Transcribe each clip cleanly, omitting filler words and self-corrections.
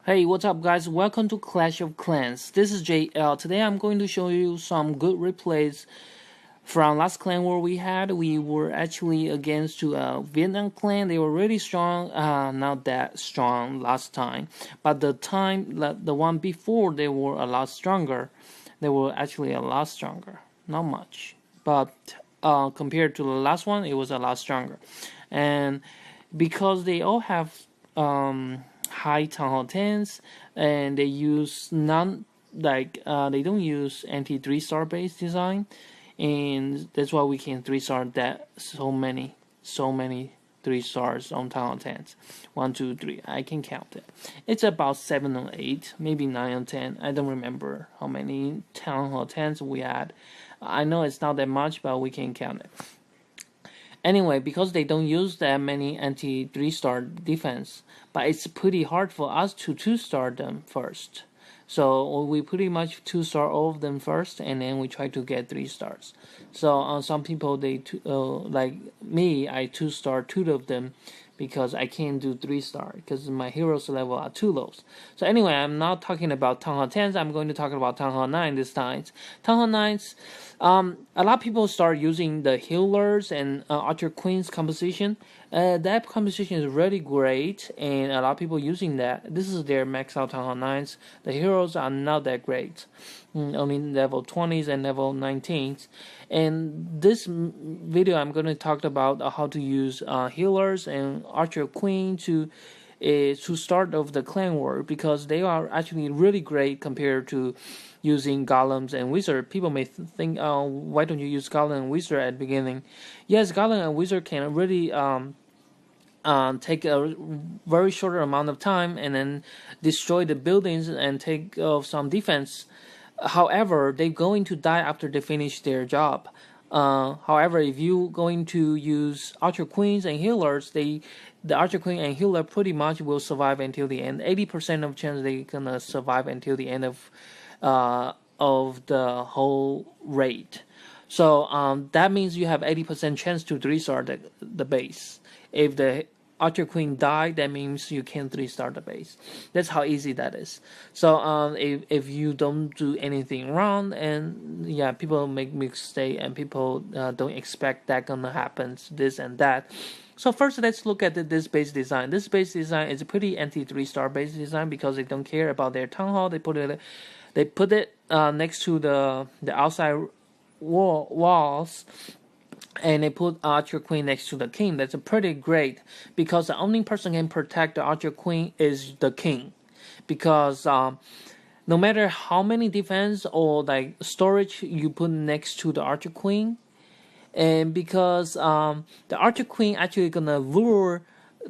Hey, what's up guys? Welcome to Clash of Clans. This is JL. Today I'm going to show you some good replays from last clan war we had. We were actually against to a Vietnam clan. They were really strong, not that strong last time. But the one before, they were a lot stronger. They were actually a lot stronger. Not much. But compared to the last one, it was a lot stronger. And because they all have high Town Hall 10s, and they use they don't use anti 3-star based design, and that's why we can 3-star that so many 3 stars on Town Hall 10s. 1, 2, 3. I can count it. It's about 7 or 8, maybe 9 or 10. I don't remember how many Town Hall 10s we had. I know it's not that much, but we can count it. Anyway, because they don't use that many anti 3-star defense, but it's pretty hard for us to 2-star them first. So we pretty much 2-star all of them first, and then we try to get 3 stars. So some people, like me, I 2-star 2 of them because I can't do 3-star because my heroes level are too low. So anyway, I'm not talking about Town Hall 10s. I'm going to talk about Town Hall 9 this time. Town Hall 9s, a lot of people start using the healers and Archer Queen's composition. That composition is really great, and a lot of people using that. This is their max out Town Hall 9s. The heroes are not that great, only level 20s and level 19s. And this video, I'm going to talk about how to use healers and Archer Queen to start off the clan war, because they are actually really great compared to using golems and wizard. People may think, why don't you use golem and wizard at the beginning? Yes, golem and wizard can really take a very short amount of time and then destroy the buildings and take some defense. However, they're going to die after they finish their job. However, if you're going to use Archer Queens and healers, the Archer Queen and healer pretty much will survive until the end. 80% of chance they're gonna survive until the end of the whole raid. So that means you have 80% chance to 3-star the base. If the Archer Queen died, that means you can 3-star the base. That's how easy that is. So if you don't do anything wrong, and yeah, people make mistake and people don't expect that gonna happen, this and that. So first, let's look at this base design. This base design is a pretty anti 3-star base design because they don't care about their town hall. They put it next to the outside walls. And they put Archer Queen next to the king. That's pretty great because the only person can protect the Archer Queen is the king. Because no matter how many defense or like storage you put next to the Archer Queen, and because the Archer Queen actually gonna lure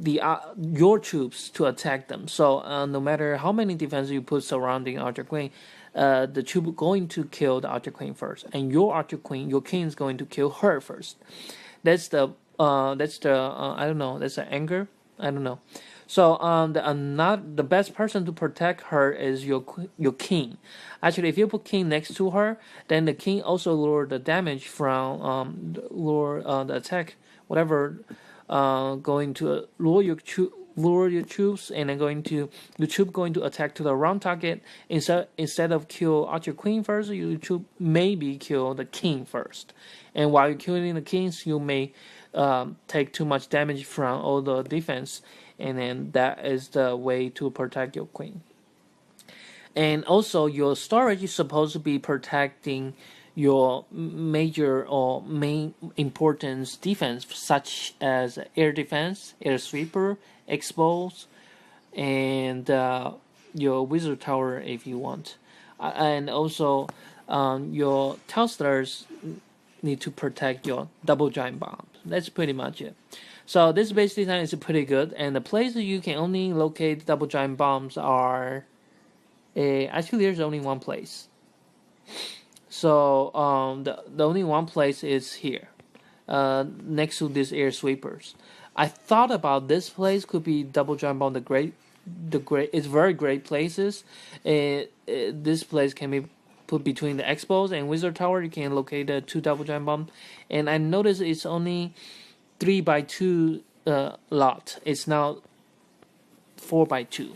your troops to attack them. So no matter how many defense you put surrounding Archer Queen, the troop going to kill the Archer Queen first, and your Archer Queen, your king is going to kill her first. That's the I don't know. That's the anger. I don't know. So not the best person to protect her is your king. Actually, if you put king next to her, then the king also lure the damage from the attack, whatever, going to lure your troops, and then the troop going to attack to the wrong target. Instead of kill Archer Queen first, your troop maybe kill the king first, and while you're killing the kings, you may take too much damage from all the defense, and then that is the way to protect your queen. And also, your storage is supposed to be protecting your major or main importance defense, such as air defense, air sweeper, expos, and your wizard tower if you want. And also, your Telsters need to protect your double giant bomb. That's pretty much it. So this base design is pretty good, and the places you can only locate double giant bombs are actually there's only one place. So the only one place is here, next to these air sweepers. I thought about this place could be double giant bomb. The great, it's very great places. This place can be put between the expos and wizard tower. You can locate the 2 double giant bomb, and I noticed it's only 3x2 lot. It's now 4x2.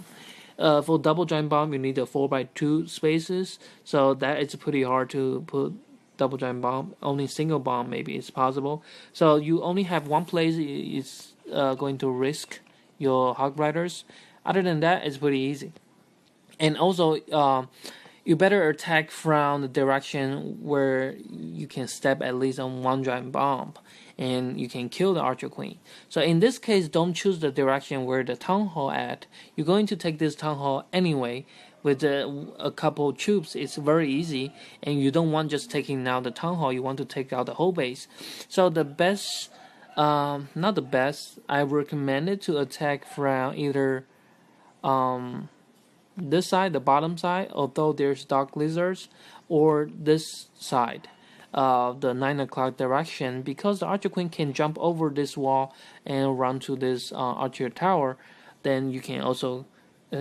For double giant bomb, you need a 4x2 spaces, so that is pretty hard to put double giant bomb. Only single bomb maybe is possible. So you only have one place is going to risk your hog riders. Other than that, it's pretty easy. And also, you better attack from the direction where you can step at least on one giant bomb, and you can kill the archer queen. So in this case, don't choose the direction where the town hall at. You're going to take this town hall anyway. With a couple troops, it's very easy, and you don't want just taking out the town hall. You want to take out the whole base. So the best, not the best, I recommend it to attack from either this side, the bottom side, although there's dark lizards, or this side, the 9 o'clock direction, because the archer queen can jump over this wall and run to this archer tower. Then you can also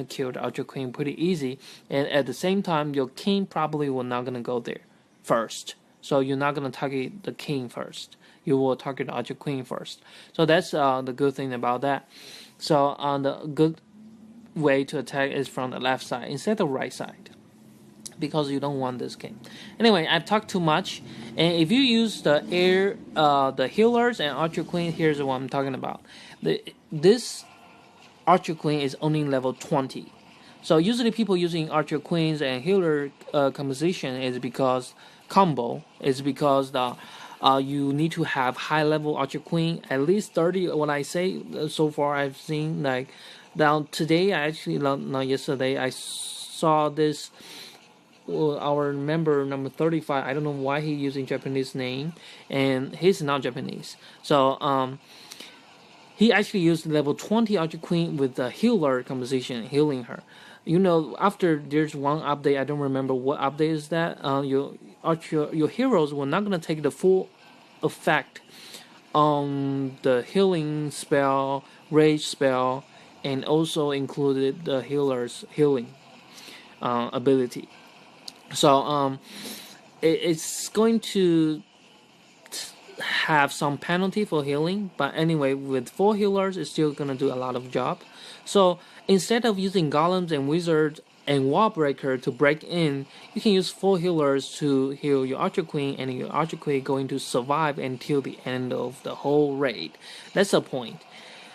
kill the archer queen pretty easy, and at the same time your king probably will not gonna go there first, so you're not gonna target the king first, you will target the archer queen first. So that's the good thing about that. So the good way to attack is from the left side instead of right side, because you don't want this king. Anyway, I've talked too much, and if you use the the healers and archer queen, here's what I'm talking about. This archer queen is only level 20. So usually people using archer queens and healer composition is because the you need to have high level archer queen, at least 30. What I say so far, I've seen like now today, I actually not yesterday, I saw this our member number 35. I don't know why he's using Japanese name, and he's not Japanese. So he actually used level 20 archer queen with the healer composition, healing her. You know, after there's one update, I don't remember what update is that. Your heroes were not gonna take the full effect on the healing spell, rage spell, and also included the healer's healing ability. So it's going to have some penalty for healing, but anyway, with 4 healers, it's still gonna do a lot of job. So instead of using golems and wizards and wall breaker to break in, you can use 4 healers to heal your archer queen, and your archer queen going to survive until the end of the whole raid. That's the point.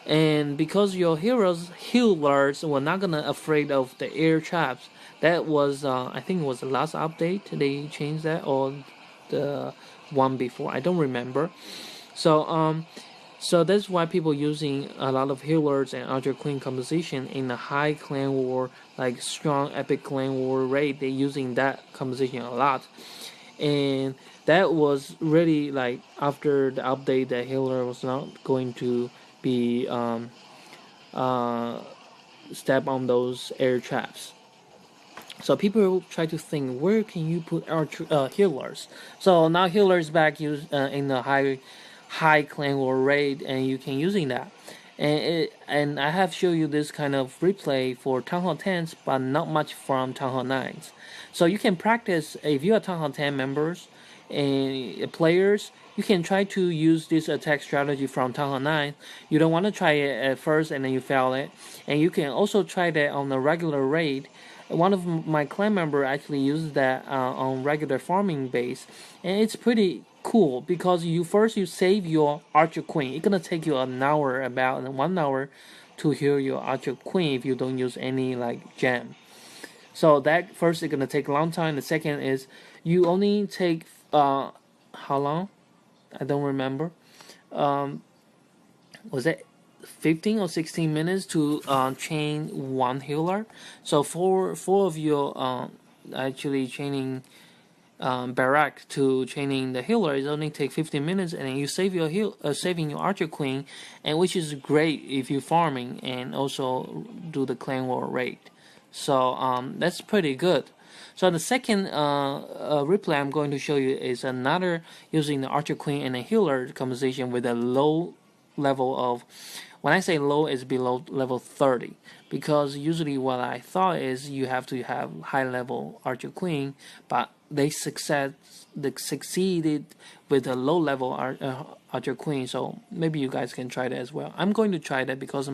And because your healers were not gonna afraid of the air traps, that was I think it was the last update they changed that, or the one before, I don't remember. So so that's why people using a lot of healers and archer queen composition in a high clan war, like strong epic clan war raid, they're using that composition a lot. And that was really like after the update, the healer was not going to be step on those air traps. So people try to think, where can you put our healers? So now healers back use in the high clan war raid, and you can using that. And I have shown you this kind of replay for Town Hall 10s, but not much from Town Hall 9s. So you can practice if you are Town Hall 10 members and players. You can try to use this attack strategy from Town Hall 9. You don't want to try it at first and then you fail it. And you can also try that on a regular raid. One of my clan member actually uses that on regular farming base, and it's pretty cool because you save your archer queen. It's gonna take you about 1 hour to heal your archer queen if you don't use any like gem. So that first is gonna take a long time. The second is you only take how long? I don't remember. Was it 15 or 16 minutes to chain 1 healer? So four of you actually chaining barrack to chaining the healer is only take 15 minutes, and then you save your saving your archer queen, and which is great if you're farming and also do the clan war raid. So that's pretty good. So the second replay I'm going to show you is another using the archer queen and a healer composition with a low level of, when I say low, is below level 30, because usually what I thought is you have to have high level archer queen, but they succeeded with a low level archer queen. So maybe you guys can try that as well. I'm going to try that because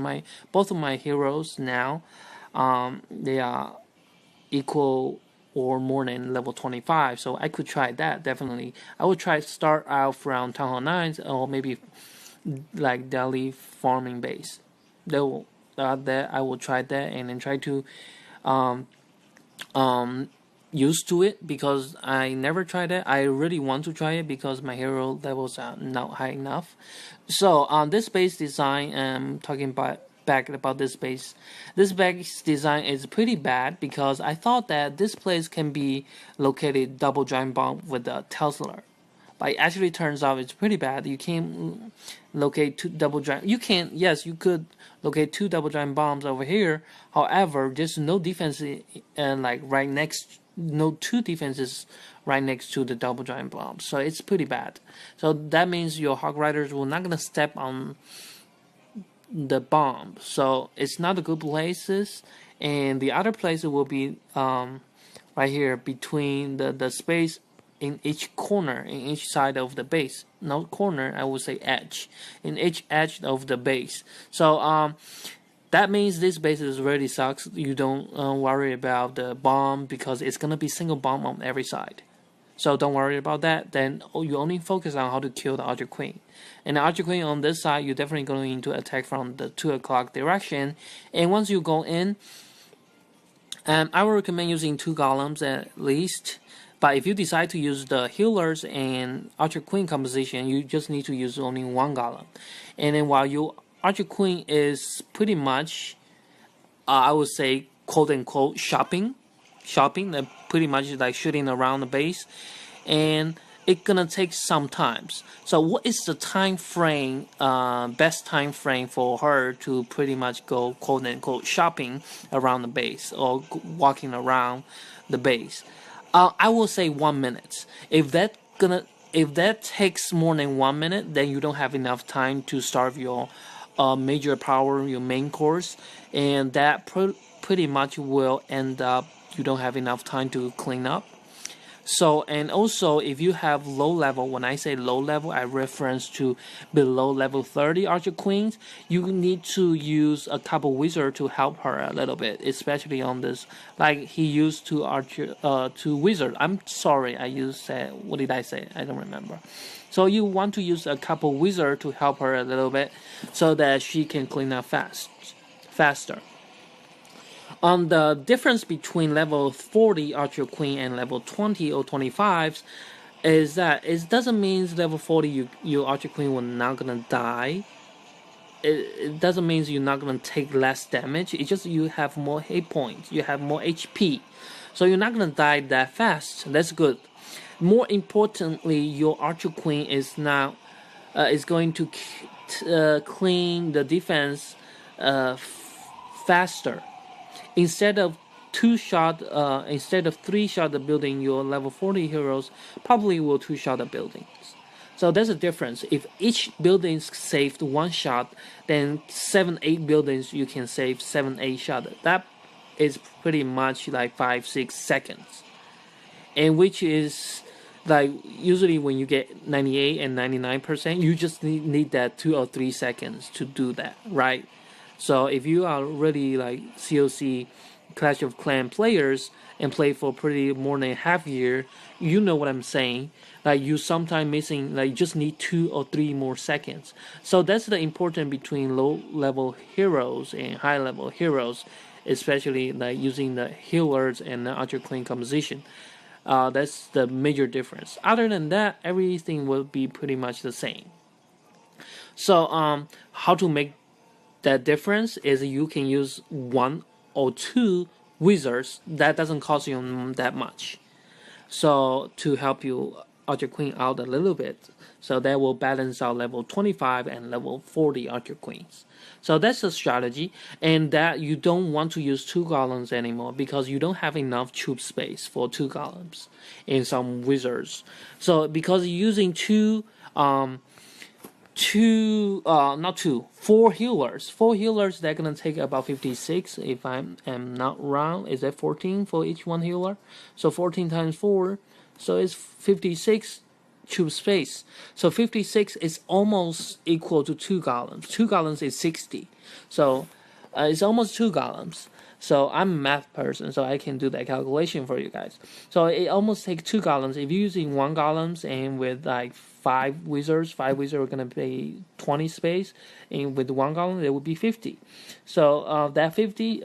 both of my heroes now they are equal or more than level 25. So I could try that definitely. I would try start out from Town Hall 9 or maybe like daily farming base. That I will try that and then try to um, used to it because I never tried it. I really want to try it because my hero levels are not high enough. So on this base design, I'm talking back about this base. This base design is pretty bad because I thought that this place can be located double giant bomb with a Tesla. But it actually turns out it's pretty bad. You can't locate two double giant. You can, yes, you could locate two double giant bombs over here. However, there's no defense and like right next, no two defenses right next to the double giant bombs. So it's pretty bad. So that means your Hog Riders will not gonna step on the bomb. So it's not a good places. And the other places will be right here between the space in each corner, in each side of the base. Not corner, I would say edge. In each edge of the base. So that means this base is really sucks. You don't worry about the bomb because it's gonna be single bomb on every side. So don't worry about that. Then you only focus on how to kill the Archer Queen. And the Archer Queen on this side, you're definitely going to attack from the 2 o'clock direction. And once you go in, I would recommend using 2 golems at least. But if you decide to use the healers and Archer Queen composition, you just need to use only 1 golem. And then while your Archer Queen is pretty much, I would say, quote unquote, shopping, pretty much like shooting around the base, and it's gonna take some times. So what is the time frame, best time frame for her to pretty much go quote unquote shopping around the base or walking around the base? I will say 1 minute. If that takes more than 1 minute, then you don't have enough time to start your major power, your main course, and that pretty much will end up you don't have enough time to clean up. So, and also if you have low level, when I say low level, I reference to below level 30 Archer Queens, you need to use a couple wizard to help her a little bit, especially on this, like he used to wizard. I'm sorry, I used, what did I say? I don't remember. So you want to use a couple wizard to help her a little bit so that she can clean up faster. The difference between level 40 Archer Queen and level 20 or 25 is that it doesn't mean level 40 your Archer Queen will not gonna die. It doesn't mean you're not gonna take less damage. It's just you have more hit points, you have more HP, so you're not gonna die that fast. That's good. More importantly, your Archer Queen is now is going to clean the defense faster. Instead of 2-shot, instead of 3-shot building, your level 40 heroes probably will 2-shot the buildings. So there's a difference. If each building saved 1 shot, then 7-8 buildings you can save 7-8 shot. That is pretty much like 5-6 seconds, and which is like usually when you get 98 and 99%, you just need that 2 or 3 seconds to do that, right? So if you are really like COC Clash of Clans players and play for pretty more than half year, you know what I'm saying. Like you sometimes missing, like you just need 2 or 3 more seconds. So that's the important between low level heroes and high level heroes, especially like using the healers and the Archer Queen composition. That's the major difference. Other than that, everything will be pretty much the same. So how to make that difference is you can use 1 or 2 wizards. That doesn't cost you that much. So to help you Archer Queen out a little bit. So that will balance out level 25 and level 40 Archer Queens. So that's the strategy. And that you don't want to use 2 golems anymore because you don't have enough troop space for 2 golems and some wizards. So because using 4 healers. 4 healers, they're gonna take about 56 if I am not wrong. Is that 14 for each 1 healer? So 14 times 4, so it's 56 troop space. So 56 is almost equal to 2 golems. 2 golems is 60. So it's almost 2 golems. So I'm a math person, so I can do that calculation for you guys. So it almost takes 2 golems. If you're using 1 golems and with like 5 wizards are gonna be 20 space, and with 1 golem there would be 50. So that 50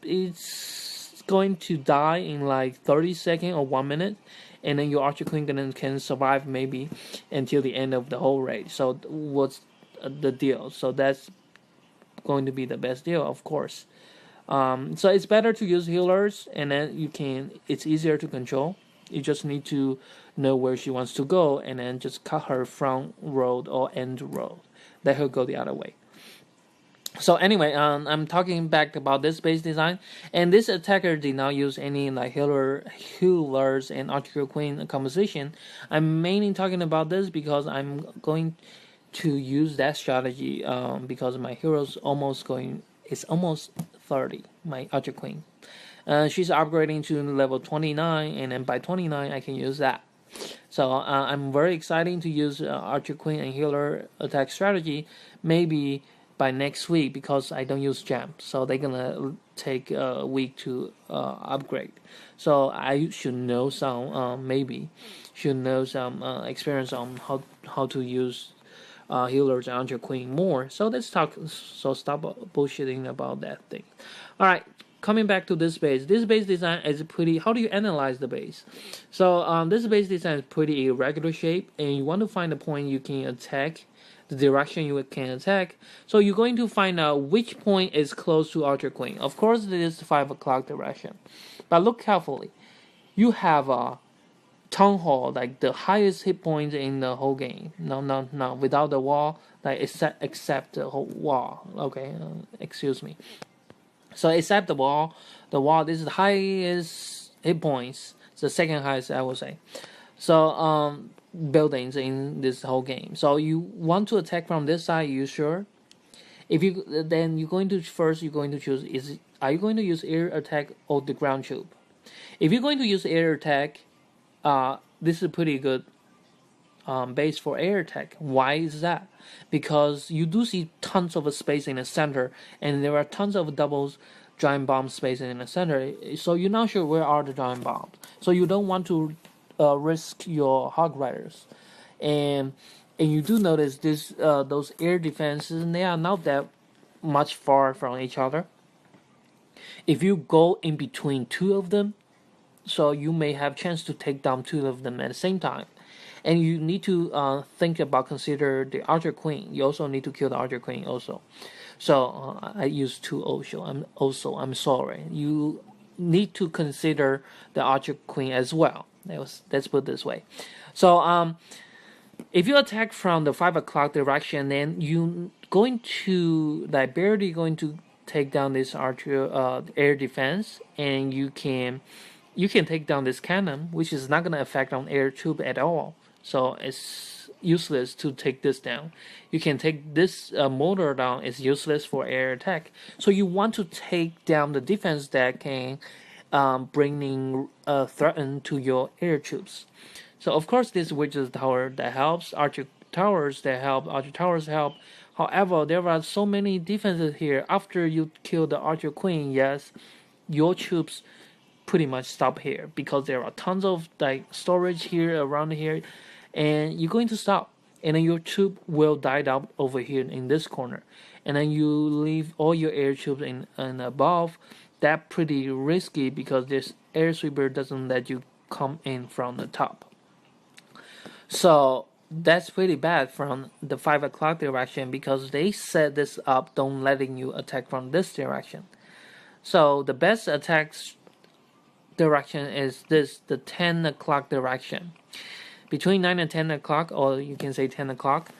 it's going to die in like 30 seconds or 1 minute, and then your archer queen can survive maybe until the end of the whole raid. So what's the deal? So that's going to be the best deal, of course. So it's better to use healers, and then it's easier to control. You just need to know where she wants to go, and then just cut her front road or end road. Let her go the other way. So anyway, I'm talking back about this base design, and this attacker did not use any like healers and archer queen composition. I'm mainly talking about this because I'm going to use that strategy because my hero's almost 30. My archer queen, she's upgrading to level 29, and then by 29 I can use that. So I'm very excited to use archer queen and healer attack strategy. Maybe by next week, because I don't use gem, so they're gonna take a week to upgrade. So I should know some experience on how to use healers and archer queen more. So let's talk. So stop bullshitting about that thing. All right. Coming back to this base design is pretty. How do you analyze the base? So this base design is pretty irregular shape, and you want to find a point you can attack, the direction you can attack. So you're going to find out which point is close to archer queen. Of course, it is the 5 o'clock direction, but look carefully. You have a town hall, like the highest hit points in the whole game. No, without the wall, like except the whole wall. Okay, excuse me. So except the wall, this is the highest hit points. It's the second highest, I would say. So buildings in this whole game. So you want to attack from this side. You sure? If you then you're going to choose are you going to use air attack or the ground troop? If you're going to use air attack, this is a pretty good base for air attack. Why is that? Because you do see tons of space in the center, and there are tons of doubles giant bomb space in the center. So you're not sure where are the giant bombs. So you don't want to risk your hog riders, and you do notice this those air defenses, and they are not that much far from each other. If you go in between 2 of them, so you may have chance to take down 2 of them at the same time. And you need to consider the archer queen. You also need to kill the archer queen also. So I use 2 also. I'm sorry. You need to consider the archer queen as well. Let's put it this way. So if you attack from the 5 o'clock direction, then you going to barely going to take down this archer air defense, and you can take down this cannon, which is not going to affect on air troop at all. So it's useless to take this down. You can take this mortar down. It's useless for air attack. So you want to take down the defense that can bringing threaten to your air troops. So of course this witch's tower that helps, archer towers help. However, there are so many defenses here. After you kill the archer queen, yes, your troops pretty much stop here, because there are tons of storage here around here, and you're going to stop, and then your troop will die down over here in this corner, and then you leave all your air troops in above. That's pretty risky, because this air sweeper doesn't let you come in from the top. So that's pretty bad from the 5 o'clock direction, because they set this up don't letting you attack from this direction. So the best attacks direction is the 10 o'clock direction, between 9 and 10 o'clock, or you can say 10 o'clock.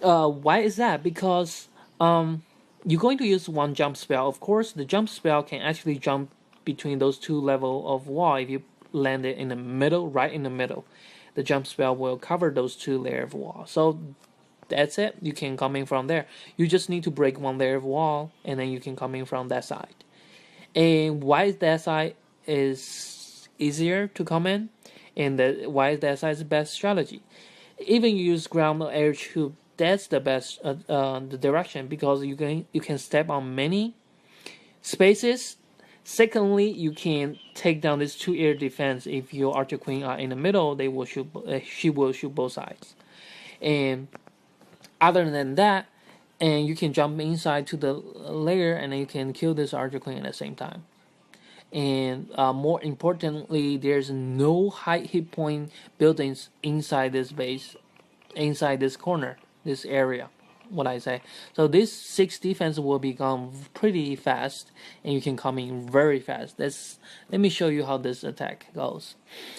Why is that? Because you're going to use 1 jump spell. Of course, the jump spell can actually jump between those 2 levels of wall. If you land it in the middle, right in the middle, the jump spell will cover those 2 layers of wall. So that's it. You can come in from there. You just need to break 1 layer of wall, and then you can come in from that side. And why is that side is easier to come in, and why is that side the best strategy? Even you use ground or air troop, that's the best the direction, because you can step on many spaces. Secondly, you can take down this 2 air defense. If your archer queen are in the middle, they will shoot. She will shoot both sides. And other than that, and you can jump inside to the layer, and then you can kill this archer queen at the same time. And more importantly, there's no high hit point buildings inside this base, inside this corner, this area. What I say. So this 6 defense will become pretty fast, and you can come in very fast. Let me show you how this attack goes.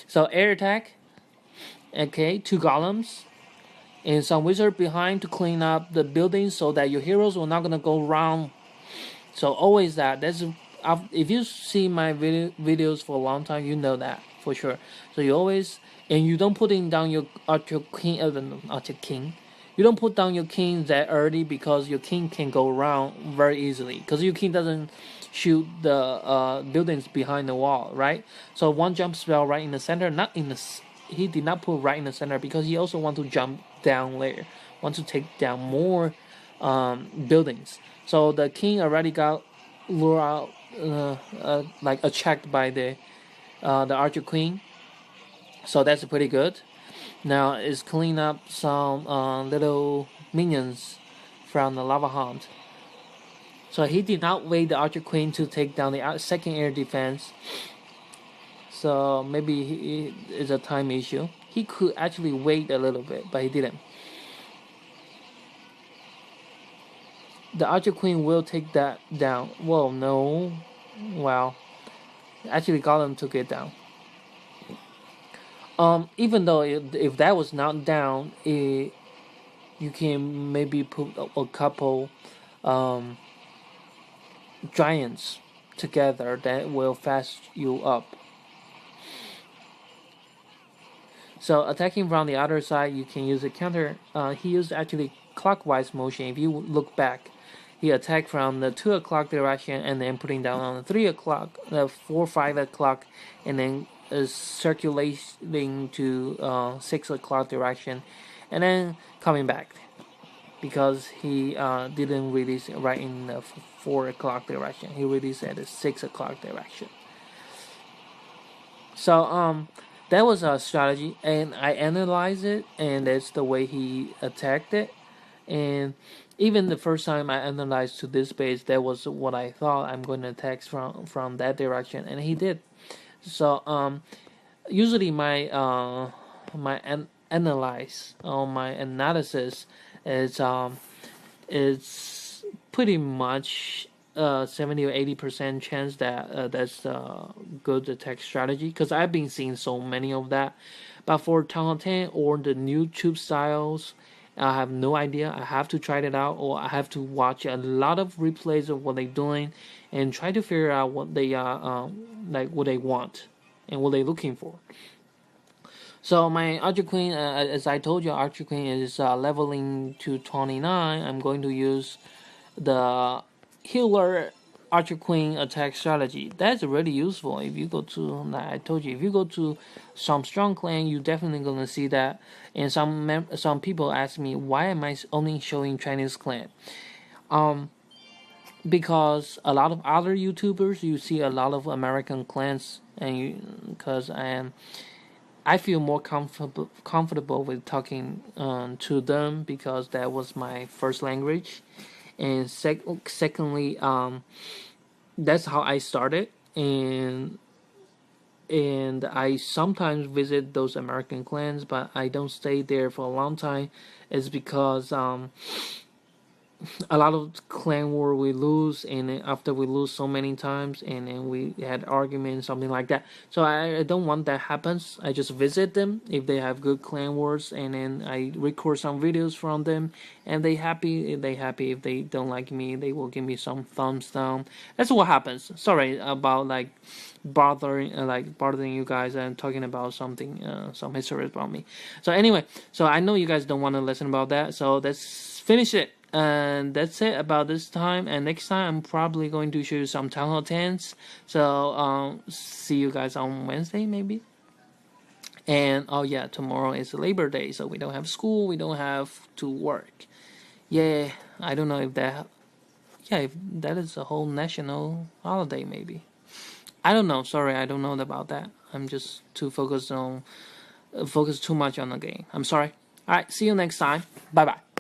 So air attack. Okay, 2 golems and some wizard behind to clean up the buildings so that your heroes will not gonna go around. So always that. If you see my videos for a long time, you know that for sure. So you always, and you don't put down your archer king, king. You don't put down your king that early because your king can go around very easily. Because your king doesn't shoot the buildings behind the wall, right? So one jump spell right in the center, not in the. He did not put right in the center because he also want to jump down layer, want to take down more buildings. So the king already got lure out, like attracted by the archer queen. So that's pretty good. Now it's clean up some little minions from the lava hunt. So he did not wait the archer queen to take down the second air defense. So maybe it's a time issue. He could actually wait a little bit, but he didn't. The archer queen will take that down. Well, no. Well, actually Golem took it down. Even though if that was not down, you can maybe put a couple giants together that will fast you up. So attacking from the other side, you can use a counter. He used actually clockwise motion. If you look back, he attacked from the 2 o'clock direction and then putting down on the 3 o'clock, the 4-5 o'clock, and then circulating to 6 o'clock direction, and then coming back because he didn't release it right in the 4 o'clock direction. He released at the 6 o'clock direction. So that was a strategy, and I analyzed it, and that's the way he attacked it. And even the first time I analyzed to this base, that was what I thought I'm going to attack from that direction, and he did. So usually my analysis is it's pretty much 70 or 80% chance that that's a good attack strategy, because I've been seeing so many of that. But for Town Hall 10 or the new tube styles, I have no idea. I have to try it out, or I have to watch a lot of replays of what they're doing and try to figure out what they are, like what they want and what they're looking for. So my Archer Queen, as I told you, Archer Queen is leveling to 29. I'm going to use the Healer Archer Queen attack strategy. That's really useful. If you go to, like I told you, if you go to some strong clan, you're definitely gonna see that. And some people ask me, why am I only showing Chinese clan? Because a lot of other YouTubers, you see a lot of American clans, and because I feel more comfortable with talking to them because that was my first language. And secondly, that's how I started, and I sometimes visit those American clans, but I don't stay there for a long time. It's because a lot of clan war we lose, and then after we lose so many times, and then we had arguments, something like that. So I don't want that happens. I just visit them if they have good clan wars, and then I record some videos from them, and they happy. If they happy, if they don't like me, they will give me some thumbs down. That's what happens. Sorry about bothering you guys and talking about something, some history about me. So anyway, so I know you guys don't want to listen about that. So let's finish it. And that's it about this time. And next time I'm probably going to show you some Town Hall 10s. So see you guys on Wednesday maybe. And oh yeah, tomorrow is Labor Day, so we don't have school, we don't have to work. Yeah, I don't know if that Yeah, if that is a whole national holiday, maybe. I don't know. Sorry, I don't know about that. I'm just too focused too much on the game. I'm sorry. All right, see you next time. Bye bye.